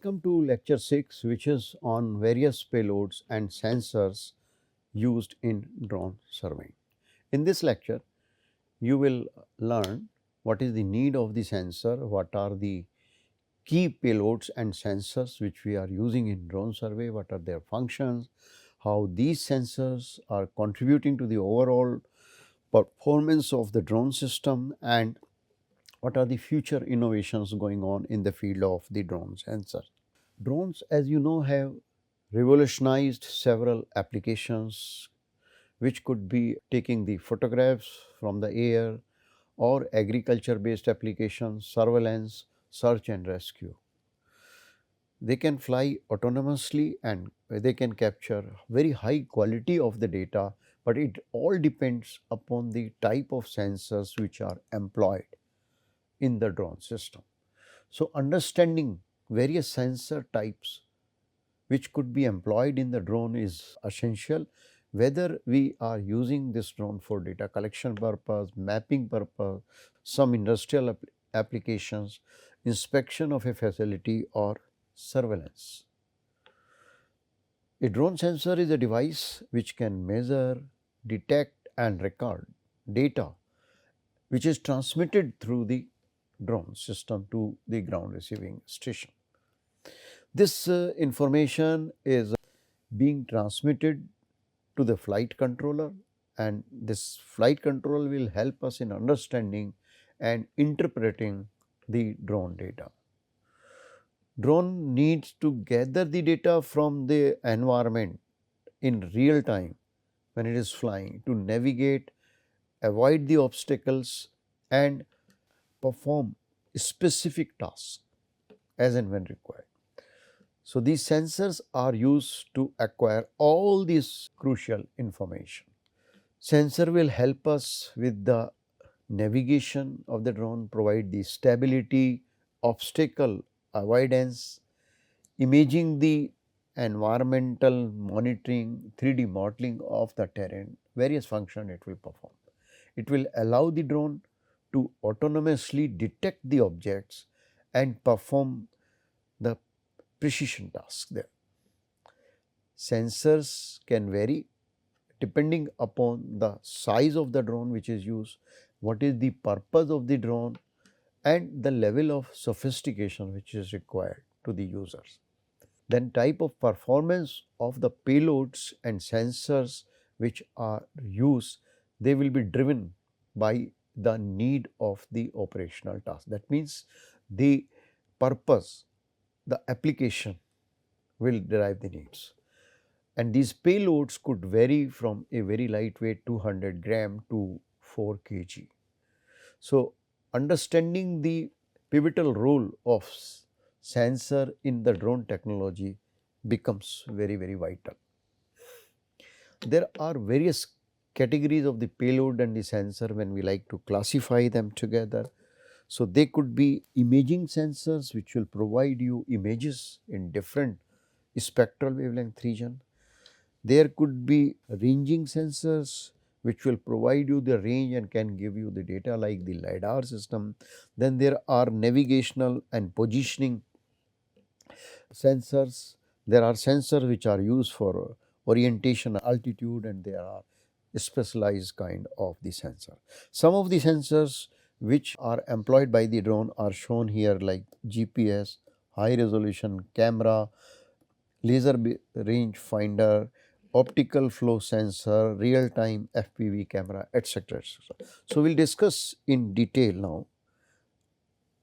Welcome to lecture 6, which is on various payloads and sensors used in drone surveying. In this lecture, you will learn what is the need of the sensor, what are the key payloads and sensors which we are using in drone survey, what are their functions, how these sensors are contributing to the overall performance of the drone system, and what are the future innovations going on in the field of the drone sensor. Drones, as you know, have revolutionized several applications which could be taking the photographs from the air or agriculture based applications, surveillance, search and rescue. They can fly autonomously and they can capture very high quality of the data, but it all depends upon the type of sensors which are employed in the drone system. So, understanding various sensor types which could be employed in the drone is essential, whether we are using this drone for data collection purpose, mapping purpose, some industrial applications, inspection of a facility or surveillance. A drone sensor is a device which can measure, detect and record data which is transmitted through the drone system to the ground receiving station. This information is being transmitted to the flight controller, and this flight control will help us in understanding and interpreting the drone data. Drone needs to gather the data from the environment in real time when it is flying to navigate, avoid the obstacles and perform specific tasks as and when required. So, these sensors are used to acquire all this crucial information. Sensor will help us with the navigation of the drone, provide the stability, obstacle avoidance, imaging the environmental monitoring, 3D modeling of the terrain, various functions it will perform. It will allow the drone to autonomously detect the objects and perform the precision tasks there. Sensors can vary depending upon the size of the drone which is used, what is the purpose of the drone and the level of sophistication which is required to the users. Then type of performance of the payloads and sensors which are used, they will be driven by the need of the operational task. That means the purpose, the application will derive the needs. And these payloads could vary from a very lightweight 200 gram to 4 kg. So, understanding the pivotal role of sensor in the drone technology becomes very vital. There are various categories of the payload and the sensor when we like to classify them together. So, they could be imaging sensors which will provide you images in different spectral wavelength region. There could be ranging sensors which will provide you the range and can give you the data like the LiDAR system. Then there are navigational and positioning sensors. There are sensors which are used for orientation, altitude, and there are specialized kind of the sensor. Some of the sensors which are employed by the drone are shown here like GPS, high resolution camera, laser range finder, optical flow sensor, real time FPV camera, etc. So, we will discuss in detail now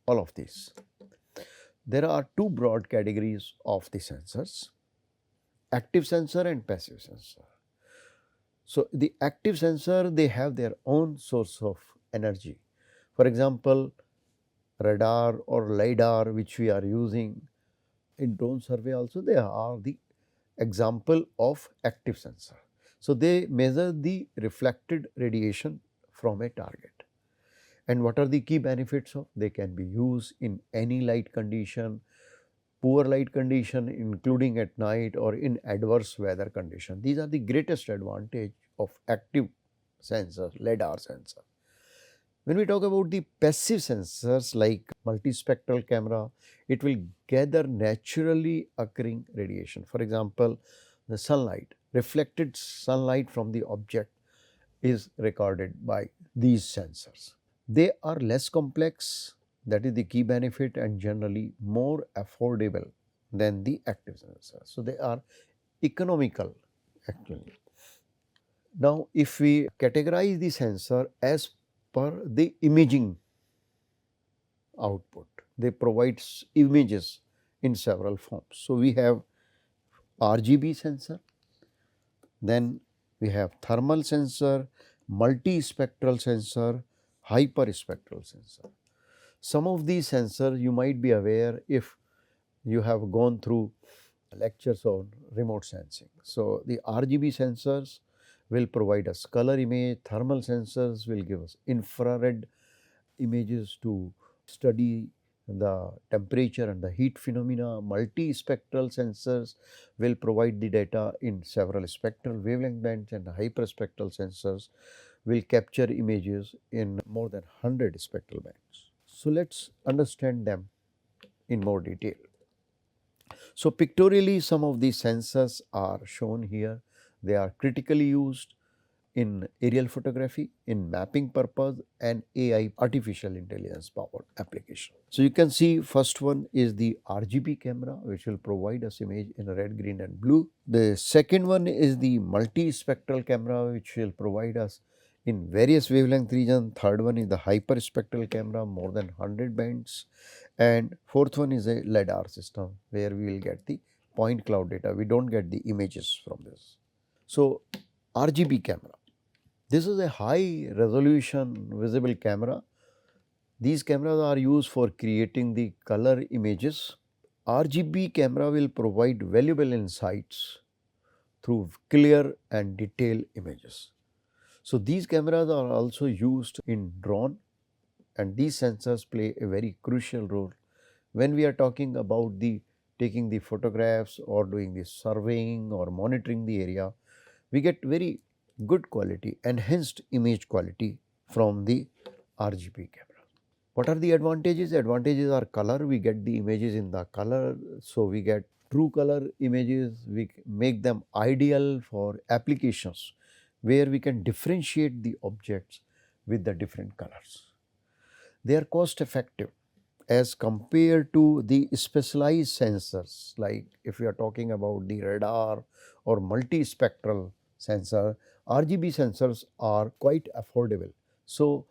all of these. There are two broad categories of the sensors, active sensor and passive sensor. So, the active sensor, they have their own source of energy. For example, radar or LiDAR which we are using in drone survey also, they are the example of active sensor. So, they measure the reflected radiation from a target. And what are the key benefits of? They can be used in any light condition, poor light condition including at night or in adverse weather condition. These are the greatest advantage of active sensor, LiDAR sensor. When we talk about the passive sensors like multispectral camera, it will gather naturally occurring radiation. For example, the sunlight, reflected sunlight from the object is recorded by these sensors. They are less complex, that is the key benefit, and generally more affordable than the active sensors. So, they are economical actually. Now, if we categorize the sensor as per the imaging output, they provide images in several forms. So, we have RGB sensor, then we have thermal sensor, multispectral sensor, hyperspectral sensor. Some of these sensors you might be aware if you have gone through lectures on remote sensing. So, the RGB sensors will provide us color image, thermal sensors will give us infrared images to study the temperature and the heat phenomena. Multispectral sensors will provide the data in several spectral wavelength bands, and the hyperspectral sensors will capture images in more than 100 spectral bands. So, let us understand them in more detail. So, pictorially some of these sensors are shown here. They are critically used in aerial photography, in mapping purpose, and AI, artificial intelligence powered application. So, you can see first one is the RGB camera, which will provide us image in red, green and blue. The second one is the multispectral camera, which will provide us in various wavelength region. Third one is the hyperspectral camera, more than 100 bands, and fourth one is a LiDAR system, where we will get the point cloud data. We do not get the images from this. So, RGB camera, this is a high resolution visible camera. These cameras are used for creating the color images. RGB camera will provide valuable insights through clear and detailed images. So, these cameras are also used in drone, and these sensors play a very crucial role when we are talking about the taking the photographs or doing the surveying or monitoring the area. We get very good quality, enhanced image quality from the RGB camera. What are the advantages? Advantages are color, we get the images in the color. So, we get true color images, we make them ideal for applications where we can differentiate the objects with the different colors. They are cost effective as compared to the specialized sensors, like if we are talking about the radar or multispectral sensor, RGB sensors are quite affordable. So,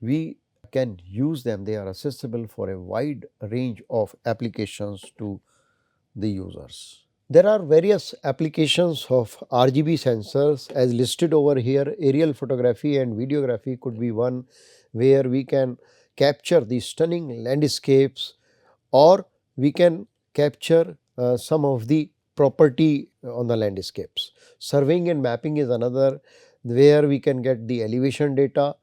we can use them, they are accessible for a wide range of applications to the users. There are various applications of RGB sensors as listed over here. Aerial photography and videography could be one, where we can capture the stunning landscapes, or we can capture some of the property on the landscapes. Surveying and mapping is another, where we can get the elevation data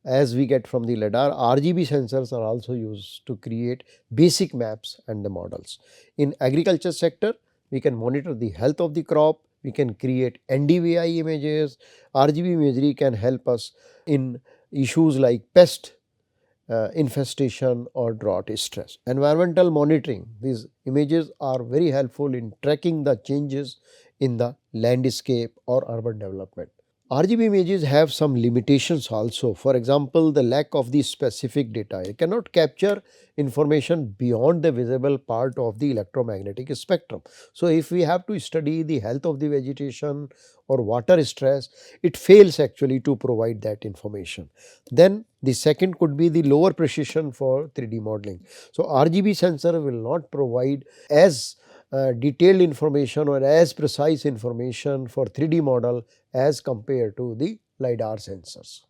as we get from the LiDAR. RGB sensors are also used to create basic maps and the models. In agriculture sector, we can monitor the health of the crop, we can create NDVI images. RGB imagery can help us in issues like pest infestation or drought stress. Environmental monitoring, these images are very helpful in tracking the changes in the landscape or urban development. RGB images have some limitations also. For example, the lack of the specific data. It cannot capture information beyond the visible part of the electromagnetic spectrum. So, if we have to study the health of the vegetation or water stress, it fails actually to provide that information. Then the second could be the lower precision for 3D modeling. So, RGB sensor will not provide as detailed information or as precise information for 3D model as compared to the LiDAR sensors.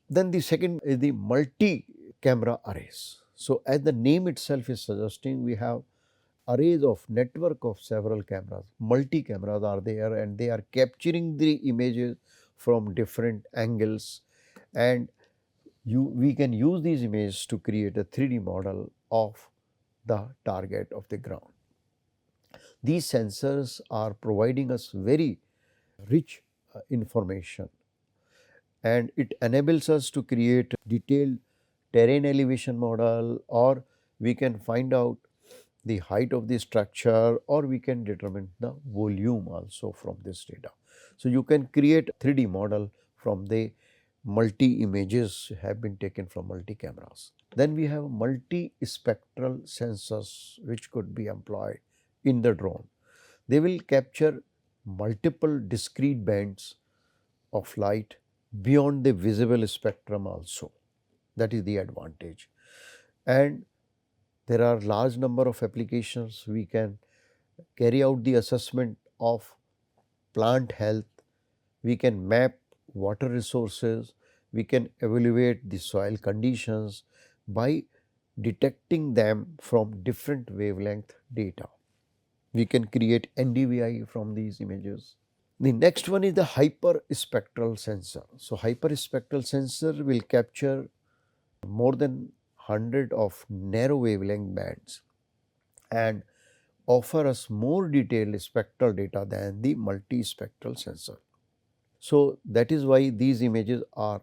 Then the second is the multi-camera arrays. So, as the name itself is suggesting, we have arrays of network of several cameras, multi-cameras are there, and they are capturing the images from different angles, and we can use these images to create a 3D model of the target of the ground. These sensors are providing us very rich information, and it enables us to create detailed terrain elevation model, or we can find out the height of the structure, or we can determine the volume also from this data. So, you can create 3D model from the multi images have been taken from multi cameras. Then we have multispectral sensors which could be employed in the drone. They will capture multiple discrete bands of light beyond the visible spectrum also. That is the advantage. And there are large number of applications. We can carry out the assessment of plant health, we can map water resources, we can evaluate the soil conditions by detecting them from different wavelength data. We can create NDVI from these images. The next one is the hyperspectral sensor. So, hyperspectral sensor will capture more than 100 of narrow wavelength bands and offer us more detailed spectral data than the multispectral sensor. So, that is why these images are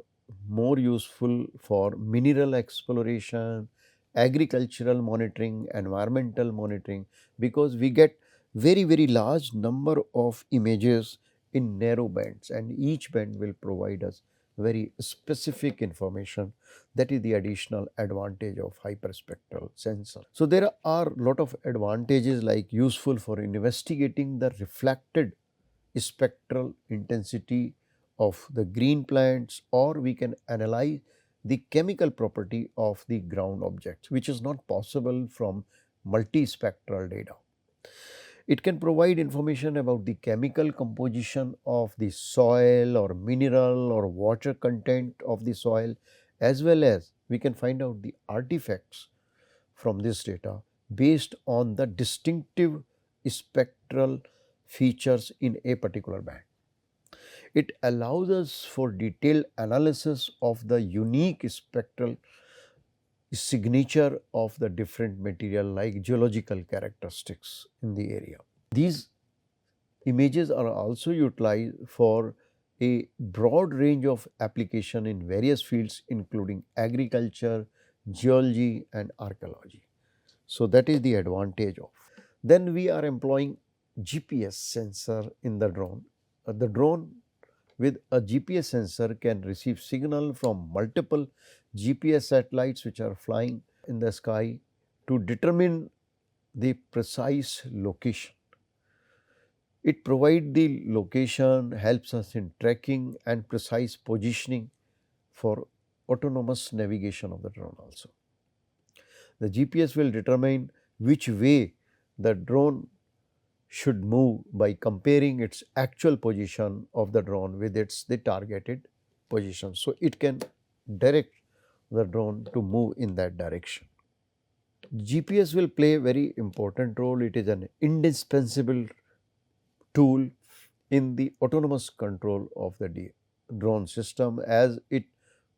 more useful for mineral exploration, agricultural monitoring, environmental monitoring, because we get very large number of images in narrow bands, and each band will provide us very specific information. That is the additional advantage of hyperspectral sensor. So, there are lot of advantages like useful for investigating the reflected spectral intensity of the green plants, or we can analyze the chemical property of the ground objects, which is not possible from multispectral data. It can provide information about the chemical composition of the soil or mineral or water content of the soil, as well as we can find out the artifacts from this data based on the distinctive spectral features in a particular band. It allows us for detailed analysis of the unique spectral signature of the different material like geological characteristics in the area. These images are also utilized for a broad range of application in various fields including agriculture, geology and archaeology. So, that is the advantage of. Then we are employing GPS sensor in the drone. The drone with a GPS sensor can receive signal from multiple GPS satellites which are flying in the sky to determine the precise location. It provides the location, helps us in tracking and precise positioning for autonomous navigation of the drone also. The GPS will determine which way the drone should move by comparing its actual position of the drone with the targeted position. So, it can direct the drone to move in that direction. GPS will play a very important role. It is an indispensable tool in the autonomous control of the drone system, as it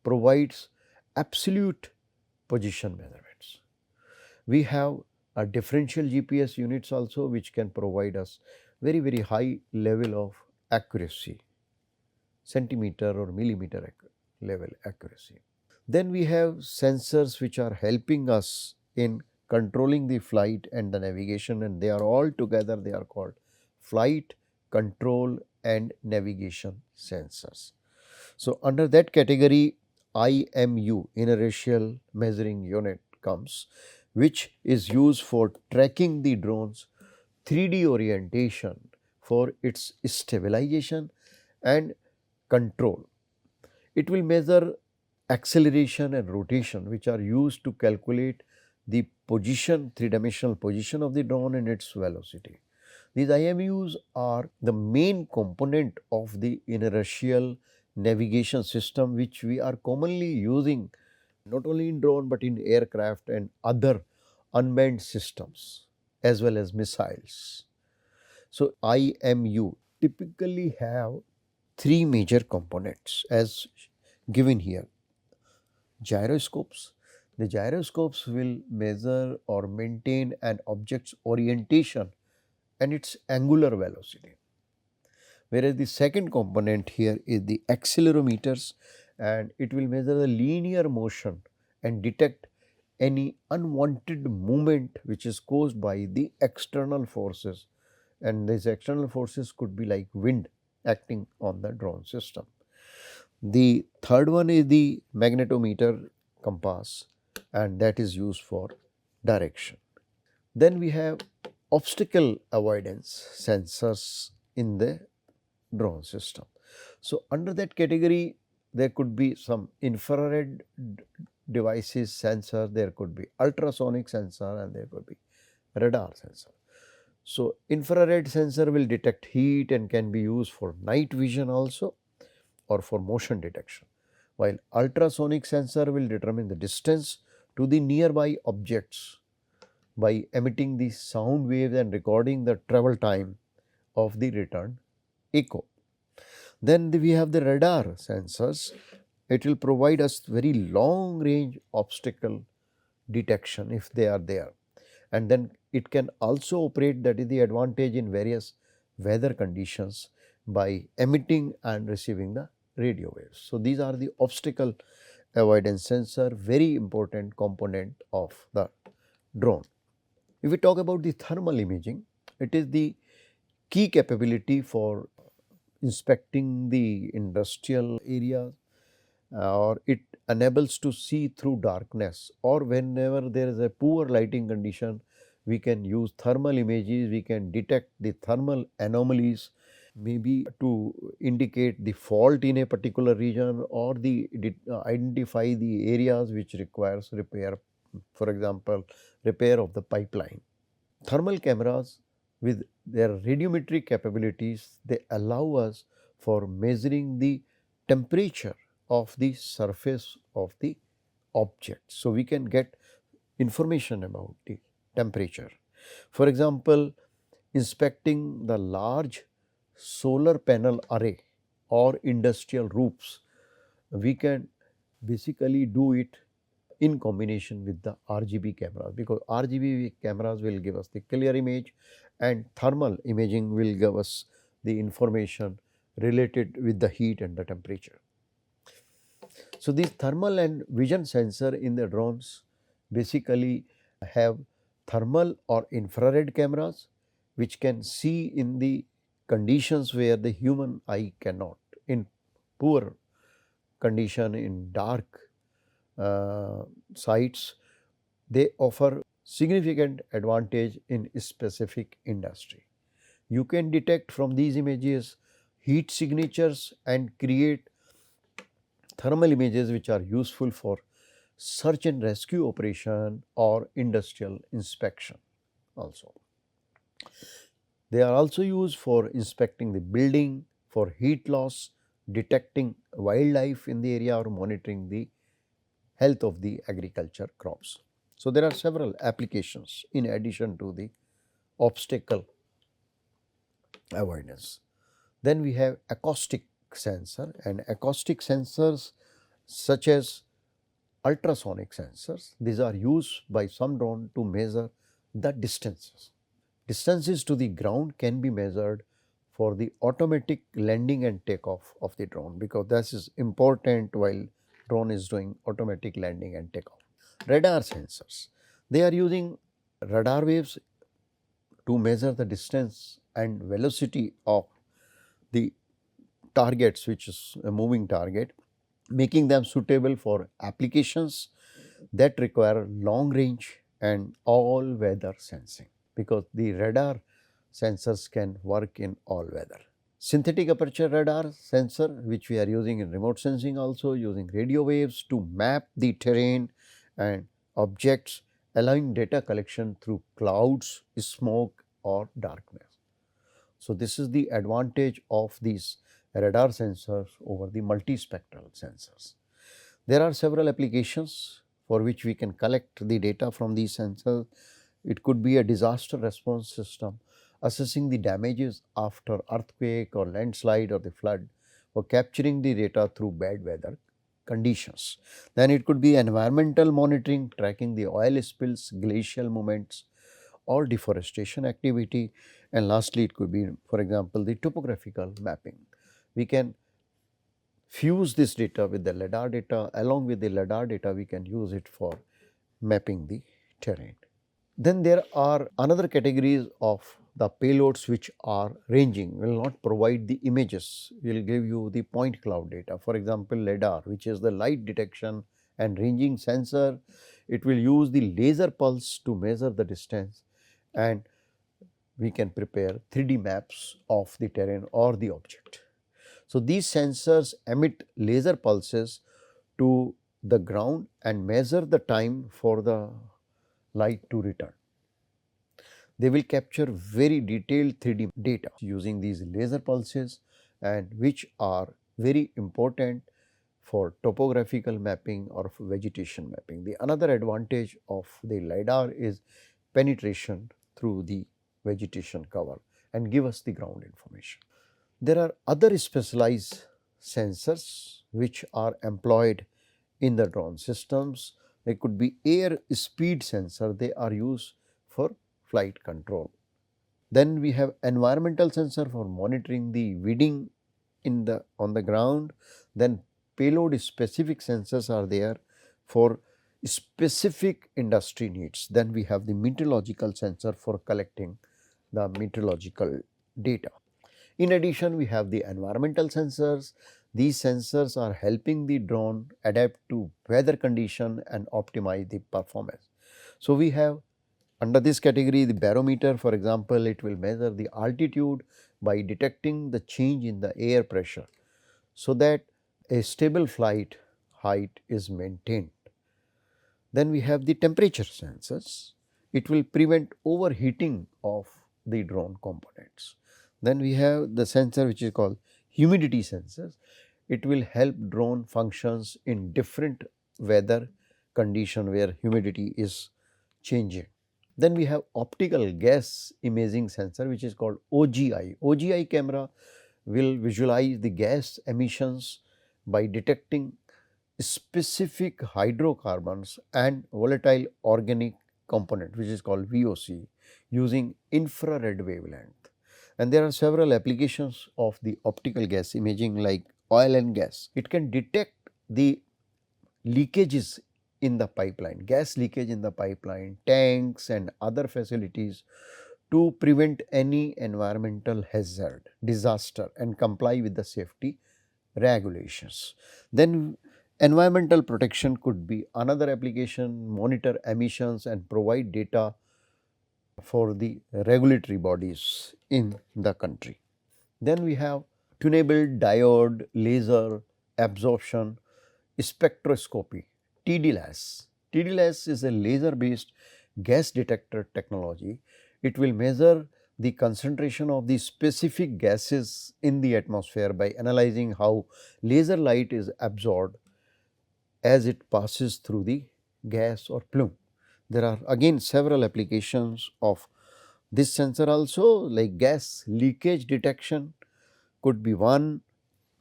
provides absolute position measurements. We have a differential GPS units also which can provide us very high level of accuracy, centimeter or millimeter level accuracy. Then we have sensors which are helping us in controlling the flight and the navigation, and they are all together, they are called flight control and navigation sensors. So, under that category IMU, inertial measuring unit, comes, which is used for tracking the drone's 3D orientation for its stabilization and control. It will measure acceleration and rotation which are used to calculate the position, three-dimensional position of the drone and its velocity. These IMUs are the main component of the inertial navigation system which we are commonly using not only in drone but in aircraft and other unmanned systems as well as missiles. So, IMU typically have three major components as given here. Gyroscopes. The gyroscopes will measure or maintain an object's orientation and its angular velocity. Whereas the second component here is the accelerometers, and it will measure the linear motion and detect any unwanted movement which is caused by the external forces, and these external forces could be like wind acting on the drone system. The third one is the magnetometer compass, and that is used for direction. Then we have obstacle avoidance sensors in the drone system. So, under that category there could be some infrared devices sensor, there could be ultrasonic sensor, and there could be radar sensor. So, infrared sensor will detect heat and can be used for night vision also or for motion detection, while ultrasonic sensor will determine the distance to the nearby objects by emitting the sound waves and recording the travel time of the returned echo. Then we have the radar sensors. It will provide us very long range obstacle detection if they are there, and then it can also operate, that is the advantage, in various weather conditions by emitting and receiving the radio waves. So, these are the obstacle avoidance sensor, very important component of the drone. If we talk about the thermal imaging, it is the key capability for inspecting the industrial areas, or it enables to see through darkness, or whenever there is a poor lighting condition, we can use thermal images, we can detect the thermal anomalies, maybe to indicate the fault in a particular region, or identify the areas which requires repair, for example repair of the pipeline. Thermal cameras with their radiometric capabilities, they allow us for measuring the temperature of the surface of the object. So, we can get information about the temperature. For example, inspecting the large solar panel array or industrial roofs, we can basically do it in combination with the RGB cameras, because RGB cameras will give us the clear image and thermal imaging will give us the information related with the heat and the temperature. So, these thermal and vision sensor in the drones basically have thermal or infrared cameras which can see in the conditions where the human eye cannot, in poor condition, in dark sites. They offer significant advantage in specific industry. You can detect from these images heat signatures and create thermal images which are useful for search and rescue operation or industrial inspection also. They are also used for inspecting the building, for heat loss, detecting wildlife in the area, or monitoring the health of the agriculture crops. So, there are several applications in addition to the obstacle avoidance. Then we have acoustic sensor, and acoustic sensors such as ultrasonic sensors, these are used by some drone to measure the distances. Distances to the ground can be measured for the automatic landing and takeoff of the drone, because this is important while drone is doing automatic landing and takeoff. Radar sensors, they are using radar waves to measure the distance and velocity of the targets, which is a moving target, making them suitable for applications that require long range and all weather sensing, because the radar sensors can work in all weather. Synthetic aperture radar sensor, which we are using in remote sensing, also using radio waves to map the terrain and objects, allowing data collection through clouds, smoke or darkness. So, this is the advantage of these radar sensors over the multispectral sensors. There are several applications for which we can collect the data from these sensors. It could be a disaster response system, assessing the damages after earthquake or landslide or the flood, or capturing the data through bad weather conditions. Then it could be environmental monitoring, tracking the oil spills, glacial movements or deforestation activity, and lastly it could be, for example, the topographical mapping. We can fuse this data with the LiDAR data. Along with the LiDAR data, we can use it for mapping the terrain. Then there are another categories of the payloads which are ranging, will not provide the images, will give you the point cloud data. For example, LiDAR, which is the light detection and ranging sensor, it will use the laser pulse to measure the distance, and we can prepare 3D maps of the terrain or the object. So, these sensors emit laser pulses to the ground and measure the time for the light to return. They will capture very detailed 3D data using these laser pulses, and which are very important for topographical mapping or for vegetation mapping. The another advantage of the LiDAR is penetration through the vegetation cover and give us the ground information. There are other specialized sensors which are employed in the drone systems. They could be air speed sensor, they are used for flight control. Then we have environmental sensor for monitoring the weeding on the ground. Then payload specific sensors are there for specific industry needs. Then we have the meteorological sensor for collecting the meteorological data. In addition, we have the environmental sensors. These sensors are helping the drone adapt to weather condition and optimize the performance. So, we have under this category the barometer, for example, it will measure the altitude by detecting the change in the air pressure, so that a stable flight height is maintained. Then we have the temperature sensors, it will prevent overheating of the drone components. Then we have the sensor which is called humidity sensors, it will help drone functions in different weather condition where humidity is changing. Then we have optical gas imaging sensor which is called OGI. OGI camera will visualize the gas emissions by detecting specific hydrocarbons and volatile organic component which is called VOC using infrared wavelength. And there are several applications of the optical gas imaging like oil and gas. It can detect the leakages in the pipeline, gas leakage in the pipeline, tanks and other facilities to prevent any environmental hazard, disaster and comply with the safety regulations. Then environmental protection could be another application, monitor emissions and provide data for the regulatory bodies in the country. Then we have tunable, diode, laser, absorption, spectroscopy, TDLAS. TDLAS is a laser based gas detector technology. It will measure the concentration of the specific gases in the atmosphere by analyzing how laser light is absorbed as it passes through the gas or plume. There are again several applications of this sensor also, like gas leakage detection could be one.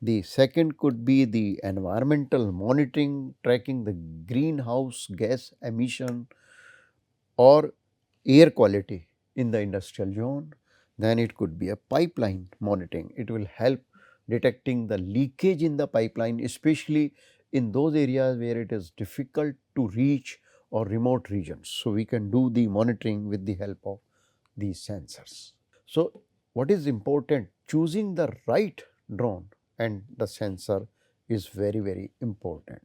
The second could be the environmental monitoring, tracking the greenhouse gas emission or air quality in the industrial zone. Then it could be a pipeline monitoring. It will help detecting the leakage in the pipeline, especially in those areas where it is difficult to reach or remote regions. So, we can do the monitoring with the help of these sensors. So, what is important? Choosing the right drone and the sensor is very important.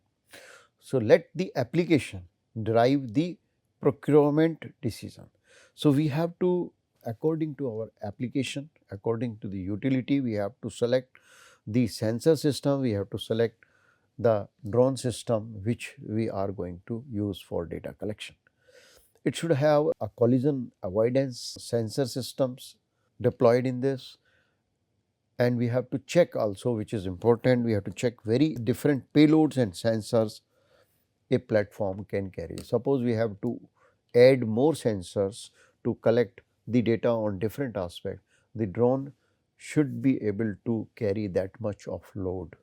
So, let the application drive the procurement decision. So, we have to, according to our application, according to the utility, we have to select the sensor system, we have to select the drone system which we are going to use for data collection. It should have a collision avoidance sensor systems deployed in this, and we have to check also, which is important, we have to check very different payloads and sensors a platform can carry. Suppose we have to add more sensors to collect the data on different aspects, the drone should be able to carry that much of load.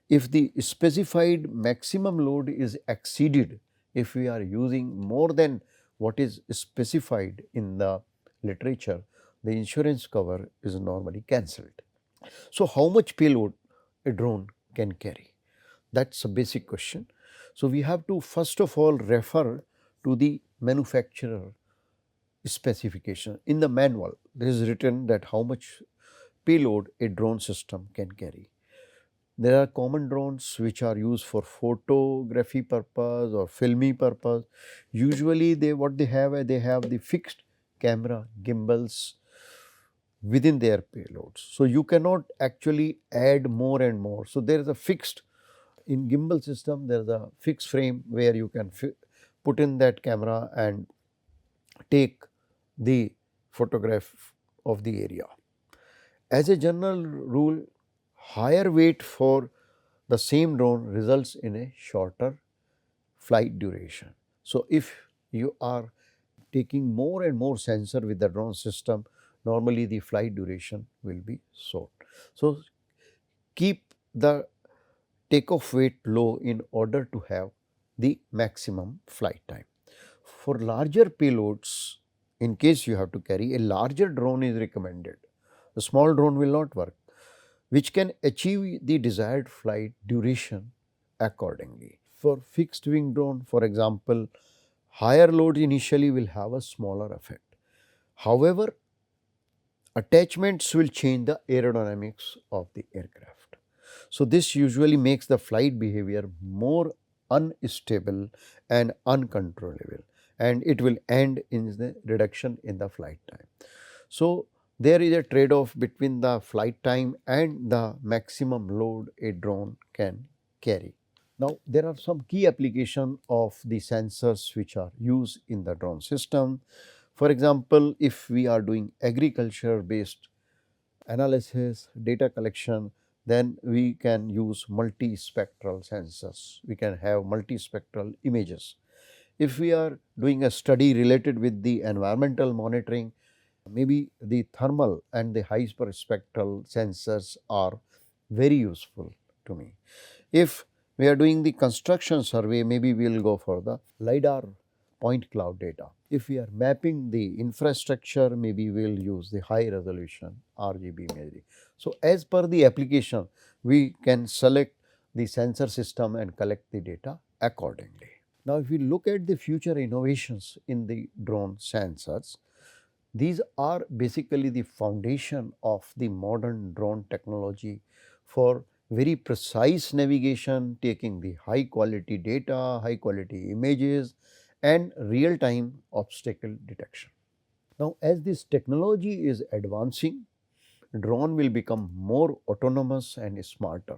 If the specified maximum load is exceeded, if we are using more than what is specified in the literature, the insurance cover is normally cancelled. So, how much payload a drone can carry? That's a basic question. So, we have to first of all refer to the manufacturer specification. In the manual, there is written that how much payload a drone system can carry. There are common drones which are used for photography purpose or filmy purpose. Usually what they have the fixed camera gimbals within their payloads. So, you cannot actually add more and more. So, there is a fixed, in gimbal system there is a fixed frame where you can put in that camera and take the photograph of the area. As a general rule, higher weight for the same drone results in a shorter flight duration. So, if you are taking more and more sensor with the drone system, normally the flight duration will be short. So, keep the takeoff weight low in order to have the maximum flight time. For larger payloads, in case you have to carry, a larger drone is recommended. A small drone will not work, which can achieve the desired flight duration accordingly. For fixed wing drone, for example, higher load initially will have a smaller effect. However, attachments will change the aerodynamics of the aircraft. So, this usually makes the flight behavior more unstable and uncontrollable, and it will end in the reduction in the flight time. So, there is a trade off between the flight time and the maximum load a drone can carry. Now, there are some key applications of the sensors which are used in the drone system. For example, if we are doing agriculture based analysis, data collection, then we can use multispectral sensors. We can have multispectral images. If we are doing a study related with the environmental monitoring, maybe the thermal and the hyperspectral sensors are very useful to me. If we are doing the construction survey, maybe we will go for the LiDAR point cloud data. If we are mapping the infrastructure, maybe we will use the high resolution RGB imagery. So, as per the application, we can select the sensor system and collect the data accordingly. Now, if we look at the future innovations in the drone sensors, these are basically the foundation of the modern drone technology for very precise navigation, taking the high quality data, high quality images and real time obstacle detection. Now, as this technology is advancing, drone will become more autonomous and smarter,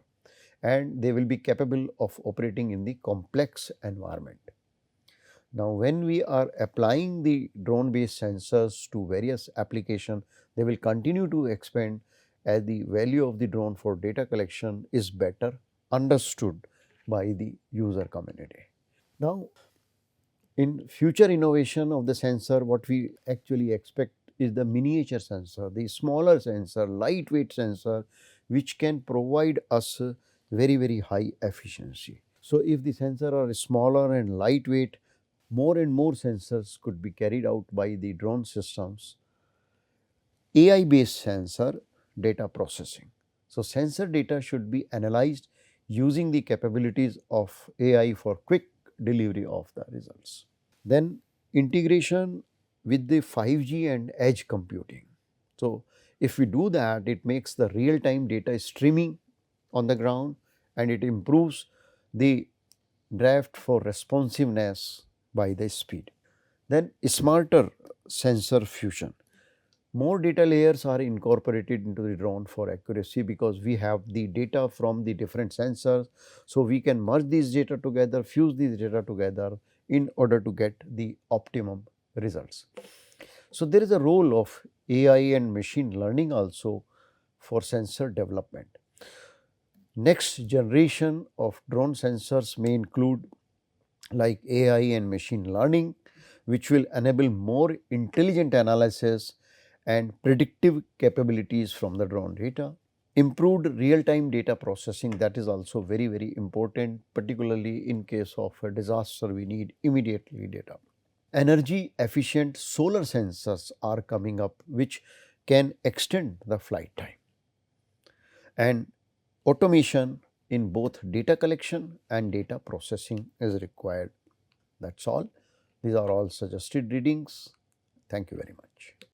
and they will be capable of operating in the complex environment. Now, when we are applying the drone based sensors to various applications, they will continue to expand as the value of the drone for data collection is better understood by the user community. Now, in future innovation of the sensor, what we actually expect is the miniature sensor, the smaller sensor, lightweight sensor, which can provide us very high efficiency. So, if the sensor are smaller and lightweight, more and more sensors could be carried out by the drone systems. AI based sensor data processing. So, sensor data should be analyzed using the capabilities of AI for quick delivery of the results. Then integration with the 5G and edge computing. So, if we do that, it makes the real time data streaming on the ground and it improves the draft for responsiveness by the speed. Then smarter sensor fusion. More data layers are incorporated into the drone for accuracy because we have the data from the different sensors. So, we can merge these data together, fuse these data together in order to get the optimum results. So, there is a role of AI and machine learning also for sensor development. Next generation of drone sensors may include like AI and machine learning, which will enable more intelligent analysis and predictive capabilities from the drone data. Improved real time data processing, that is also very important, particularly in case of a disaster we need immediately data. Energy efficient solar sensors are coming up which can extend the flight time. And automation in both data collection and data processing is required. That is all. These are all suggested readings. Thank you very much.